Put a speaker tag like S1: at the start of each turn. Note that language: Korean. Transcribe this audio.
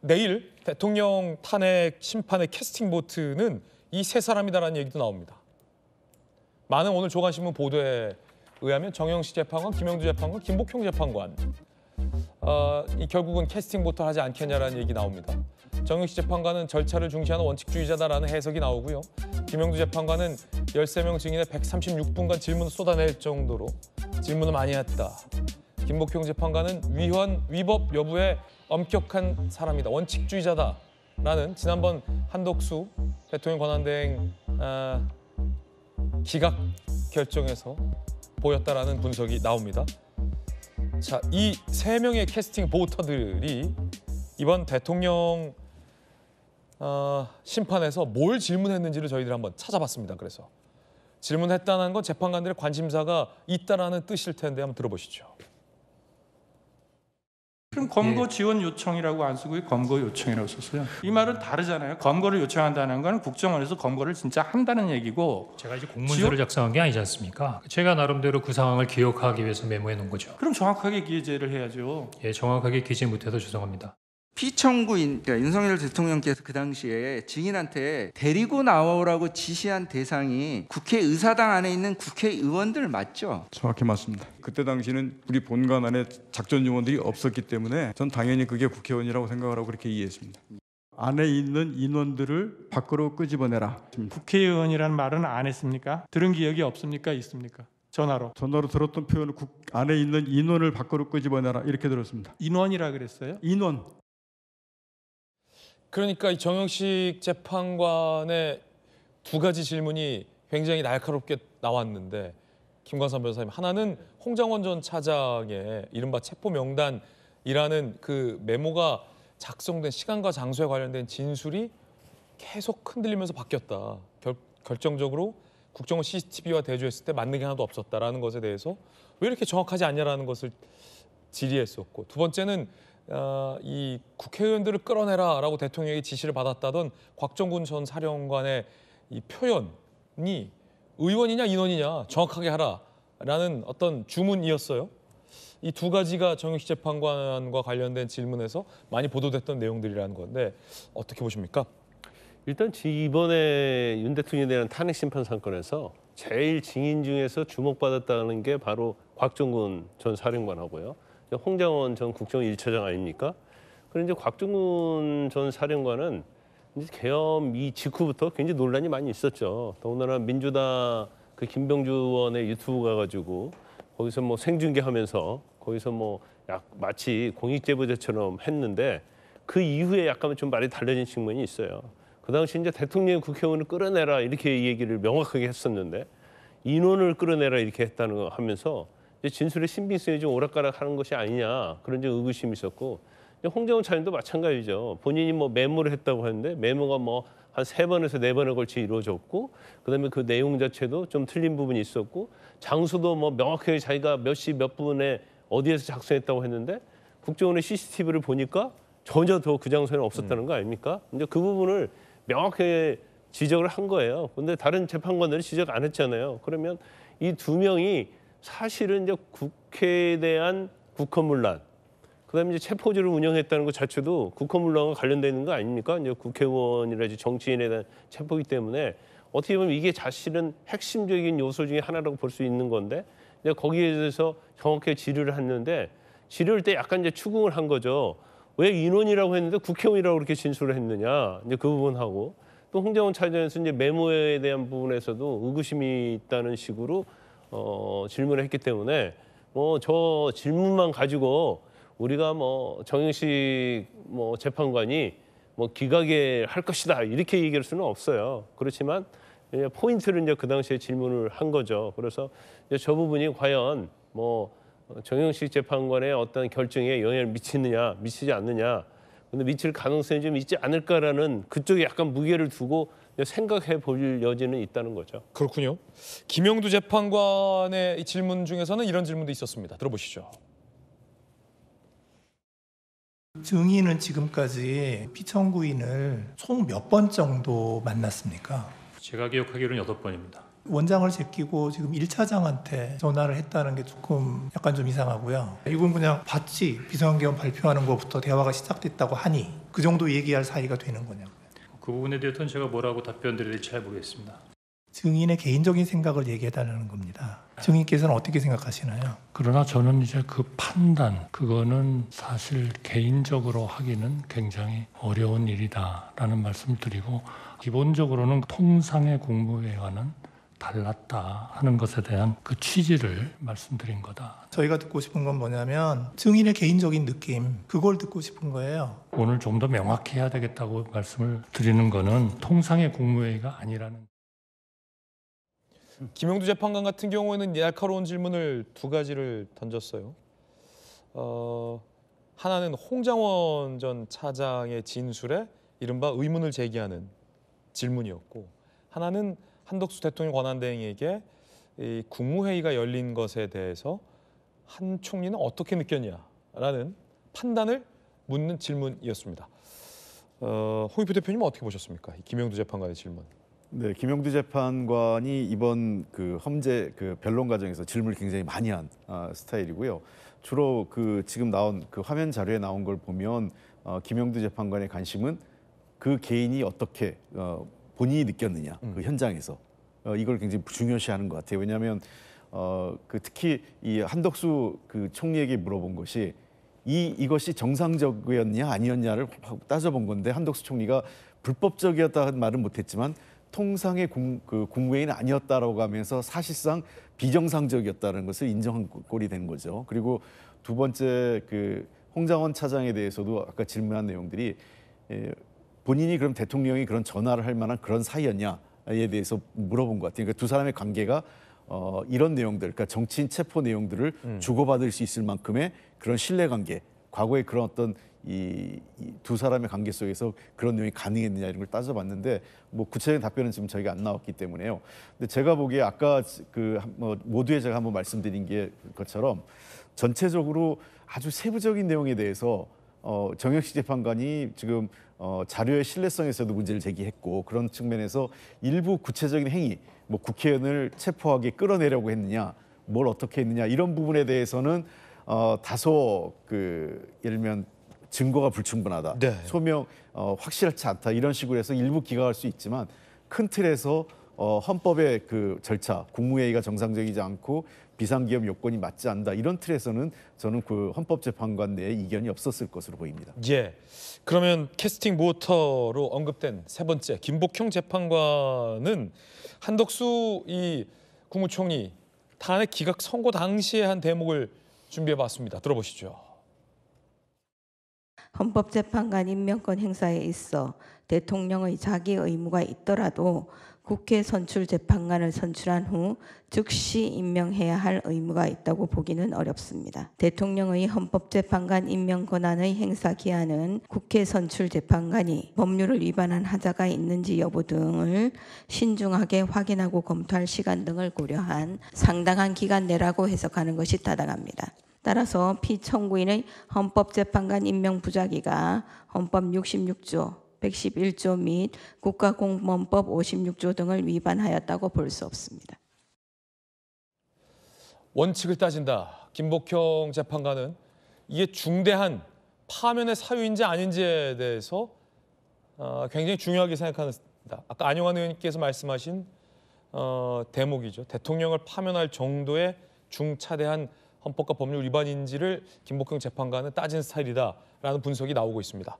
S1: 내일 대통령 탄핵 심판의 캐스팅 보트는 이 세 사람이다라는 얘기도 나옵니다. 많은 오늘 조간신문 보도에 의하면 정영식 재판관, 김영두 재판관, 김복형 재판관 결국은 캐스팅 보트를 하지 않겠냐라는 얘기 나옵니다. 정영식 재판관은 절차를 중시하는 원칙주의자다라는 해석이 나오고요. 김영두 재판관은 13명 증인의 136분간 질문을 쏟아낼 정도로 질문을 많이 했다. 김복형 재판관은 위법 여부에 엄격한 사람이다. 원칙주의자다라는 지난번 한덕수 대통령 권한대행 기각 결정에서 보였다라는 분석이 나옵니다. 자, 이 세 명의 캐스팅 보터들이 이번 대통령 심판에서 뭘 질문했는지를 저희들이 한번 찾아봤습니다. 그래서 질문했다는 건 재판관들의 관심사가 있다라는 뜻일 텐데 한번 들어보시죠.
S2: 그럼 검거 지원 요청이라고 안 쓰고 검거 요청이라고 썼어요. 이 말은 다르잖아요. 검거를 요청한다는 건 국정원에서 검거를 진짜 한다는 얘기고,
S3: 제가 이제 공문서를 작성한 게 아니지 않습니까? 제가 나름대로 그 상황을 기억하기 위해서 메모해 놓은 거죠.
S2: 그럼 정확하게 기재를 해야죠.
S3: 예, 정확하게 기재 못해서 죄송합니다.
S4: 피청구인, 그러니까 윤석열 대통령께서 그 당시에 증인한테 데리고 나오라고 지시한 대상이 국회의사당 안에 있는 국회의원들 맞죠?
S5: 정확히 맞습니다. 그때 당시는 우리 본관 안에 작전 요원들이 없었기 때문에 전 당연히 그게 국회의원이라고 생각을 하고 그렇게 이해했습니다. 안에 있는 인원들을 밖으로 끄집어내라.
S2: 국회의원이라는 말은 안 했습니까? 들은 기억이 없습니까? 있습니까? 전화로
S5: 들었던 표현은 안에 있는 인원을 밖으로 끄집어내라 이렇게 들었습니다.
S2: 인원이라 그랬어요?
S5: 인원.
S1: 그러니까 이 정영식 재판관의 두 가지 질문이 굉장히 날카롭게 나왔는데, 김광삼 변호사님, 하나는 홍장원 전 차장의 이른바 체포 명단이라는 그 메모가 작성된 시간과 장소에 관련된 진술이 계속 흔들리면서 바뀌었다. 결정적으로 국정원 CCTV와 대조했을 때 맞는 게 하나도 없었다라는 것에 대해서 왜 이렇게 정확하지 않냐라는 것을 질의했었고, 두 번째는 이 국회의원들을 끌어내라라고 대통령에게 지시를 받았다던 곽정군 전 사령관의 이 표현이 의원이냐 인원이냐 정확하게 하라라는 어떤 주문이었어요. 이 두 가지가 정영식 재판관과 관련된 질문에서 많이 보도됐던 내용들이라는 건데 어떻게 보십니까?
S6: 일단 이번에 윤 대통령에 대한 탄핵 심판 사건에서 제일 증인 중에서 주목받았다는 게 바로 곽정군 전 사령관하고요. 홍장원 전 국정원 1차장 아닙니까? 그런데 이제 곽정군 전 사령관은 이제 계엄 이 직후부터 굉장히 논란이 많이 있었죠. 더군다나 민주당 그 김병주 의원의 유튜브 가가지고 거기서 뭐 생중계하면서 거기서 뭐 마치 공익제보자처럼 했는데 그 이후에 약간 좀 말이 달라진 측면이 있어요. 그 당시 이제 대통령이 국회의원을 끌어내라 이렇게 얘기를 명확하게 했었는데 인원을 끌어내라 이렇게 했다는 거 하면서 진술의 신빙성이 좀 오락가락하는 것이 아니냐 그런 좀 의구심이 있었고, 홍장원 차장도 마찬가지죠. 본인이 뭐 메모를 했다고 하는데 메모가 뭐 한 3번에서 4번에 걸쳐 이루어졌고, 그다음에 그 내용 자체도 좀 틀린 부분이 있었고, 장소도 뭐 명확하게 자기가 몇 시 몇 분에 어디에서 작성했다고 했는데 국정원의 CCTV를 보니까 전혀 더 그 장소에는 없었다는 거 아닙니까? 근데 그 부분을 명확하게 지적을 한 거예요. 근데 다른 재판관들은 지적 안 했잖아요. 그러면 이 두 명이 사실은 이제 국회에 대한 국헌문란, 그다음에 이제 체포지를 운영했다는 것 자체도 국헌문란과 관련돼 있는 거 아닙니까? 이제 국회의원이라든지 정치인에 대한 체포이기 때문에 어떻게 보면 이게 사실은 핵심적인 요소 중에 하나라고 볼 수 있는 건데, 이제 거기에 대해서 정확하게 질의를 했는데 질의할 때 약간 이제 추궁을 한 거죠. 왜 인원이라고 했는데 국회의원이라고 그렇게 진술을 했느냐, 이제 그 부분하고 또 홍장원 차장에서 이제 메모에 대한 부분에서도 의구심이 있다는 식으로 질문을 했기 때문에 뭐 저 질문만 가지고 우리가 뭐 정영식 뭐 재판관이 뭐 기각에 할 것이다 이렇게 얘기할 수는 없어요. 그렇지만 포인트를 이제 그 당시에 질문을 한 거죠. 그래서 이제 저 부분이 과연 뭐 정영식 재판관의 어떤 결정에 영향을 미치느냐 미치지 않느냐, 근데 미칠 가능성이 좀 있지 않을까라는 그쪽에 약간 무게를 두고 생각해 볼 여지는 있다는 거죠.
S1: 그렇군요. 김영두 재판관의 질문 중에서는 이런 질문도 있었습니다. 들어보시죠.
S7: 증인은 지금까지 피청구인을 총 몇 번 정도 만났습니까?
S3: 제가 기억하기로는 8번입니다.
S7: 원장을 제끼고 지금 1차장한테 전화를 했다는 게 조금 약간 좀 이상하고요. 이건 그냥 봤지 비상계엄 발표하는 것부터 대화가 시작됐다고 하니 그 정도 얘기할 사이가 되는 거냐고요.
S3: 그 부분에 대해서는 제가 뭐라고 답변드려야 될지 잘 모르겠습니다.
S7: 증인의 개인적인 생각을 얘기해달라는 겁니다. 증인께서는 어떻게 생각하시나요?
S3: 그러나 저는 이제 그 판단, 그거는 사실 개인적으로 하기는 굉장히 어려운 일이다라는 말씀을 드리고, 기본적으로는 통상의 국무회의와는 달랐다 하는 것에 대한 그 취지를 말씀드린 거다.
S7: 저희가 듣고 싶은 건 뭐냐면 증인의 개인적인 느낌, 그걸 듣고 싶은 거예요.
S3: 오늘 좀 더 명확히 해야 되겠다고 말씀을 드리는 거는 통상의 국무회의가 아니라는.
S1: 김영두 재판관 같은 경우에는 날카로운 질문을 두 가지를 던졌어요. 하나는 홍장원 전 차장의 진술에 이른바 의문을 제기하는 질문이었고, 하나는 한덕수 대통령 권한대행에게 이 국무회의가 열린 것에 대해서 한 총리는 어떻게 느꼈냐라는 판단을 묻는 질문이었습니다. 홍익표 대표님은 어떻게 보셨습니까? 이 김영두 재판관의 질문.
S8: 네, 김영두 재판관이 이번 그 험제 그 변론 과정에서 질문을 굉장히 많이 한 스타일이고요. 주로 그 지금 나온 그 화면 자료에 나온 걸 보면 김영두 재판관의 관심은 그 개인이 어떻게 본인이 느꼈느냐 그 현장에서 이걸 굉장히 중요시하는 것 같아요. 왜냐하면 그 특히 이 한덕수 그 총리에게 물어본 것이 이것이 정상적이었냐 아니었냐를 따져본 건데, 한덕수 총리가 불법적이었다는 말은 못했지만 통상의 국무회의는 아니었다라고 하면서 사실상 비정상적이었다는 것을 인정한 꼴이 된 거죠. 그리고 두 번째 그 홍장원 차장에 대해서도 아까 질문한 내용들이 본인이 그럼 대통령이 그런 전화를 할 만한 그런 사이였냐에 대해서 물어본 것 같아요. 그러니까 두 사람의 관계가 이런 내용들, 그러니까 정치인 체포 내용들을 주고받을 수 있을 만큼의 그런 신뢰관계, 과거에 그런 어떤 이 두 사람의 관계 속에서 그런 내용이 가능했느냐 이런 걸 따져봤는데, 뭐 구체적인 답변은 지금 저희가 안 나왔기 때문에요. 근데 제가 보기에 아까 그 모두에 제가 한번 말씀드린 것처럼 전체적으로 아주 세부적인 내용에 대해서 정혁식 재판관이 지금 자료의 신뢰성에서도 문제를 제기했고, 그런 측면에서 일부 구체적인 행위, 뭐 국회의원을 체포하게 끌어내려고 했느냐, 뭘 어떻게 했느냐 이런 부분에 대해서는 다소 그 예를 들면 증거가 불충분하다,
S1: 네.
S8: 소명 확실치 않다 이런 식으로 해서 일부 기각할 수 있지만, 큰 틀에서 헌법의 그 절차, 국무회의가 정상적이지 않고 비상기업 요건이 맞지 않는다 이런 틀에서는 저는 그 헌법재판관 내에 이견이 없었을 것으로 보입니다.
S1: 예. 그러면 캐스팅 보터로 언급된 세 번째 김복형 재판관은 한덕수 이 국무총리 탄핵 기각 선고 당시에 한 대목을 준비해봤습니다. 들어보시죠.
S9: 헌법재판관 임명권 행사에 있어 대통령의 자기 의무가 있더라도 국회 선출 재판관을 선출한 후 즉시 임명해야 할 의무가 있다고 보기는 어렵습니다. 대통령의 헌법재판관 임명 권한의 행사 기한은 국회 선출 재판관이 법률을 위반한 하자가 있는지 여부 등을 신중하게 확인하고 검토할 시간 등을 고려한 상당한 기간 내라고 해석하는 것이 타당합니다. 따라서 피청구인의 헌법재판관 임명 부작위가 헌법 66조, 111조 및 국가공무원법 56조 등을 위반하였다고 볼 수 없습니다.
S1: 원칙을 따진다. 김복형 재판관은 이게 중대한 파면의 사유인지 아닌지에 대해서 굉장히 중요하게 생각합니다. 아까 안용환 의원님께서 말씀하신 대목이죠. 대통령을 파면할 정도의 중차대한 헌법과 법률 위반인지를 김복형 재판관은 따진 스타일이다라는 분석이 나오고 있습니다.